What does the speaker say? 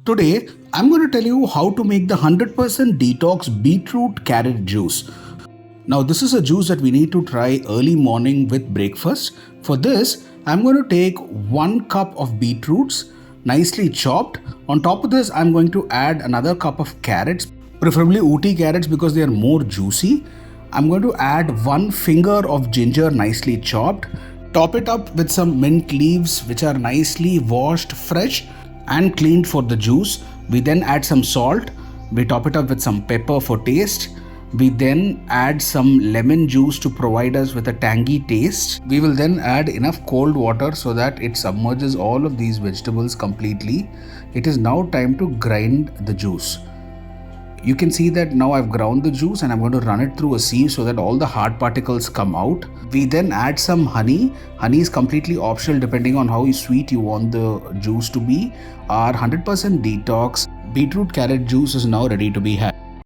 Today, I'm going to tell you how to make the 100% detox beetroot carrot juice. Now, this is a juice that we need to try early morning with breakfast. For this, I'm going to take 1 cup of beetroots, nicely chopped. On top of this, I'm going to add another cup of carrots, preferably OT carrots because they are more juicy. I'm going to add 1 finger of ginger, nicely chopped. Top it up with some mint leaves, which are nicely washed, fresh and cleaned for the juice. We then add some salt. We top it up with some pepper for taste. We then add some lemon juice to provide us with a tangy taste. We will then add enough cold water so that it submerges all of these vegetables completely. It is now time to grind the juice. You can see that now I've ground the juice and I'm going to run it through a sieve so that all the hard particles come out. We then add some honey. Honey is completely optional depending on how sweet you want the juice to be. Our 100% detox beetroot carrot juice is now ready to be had.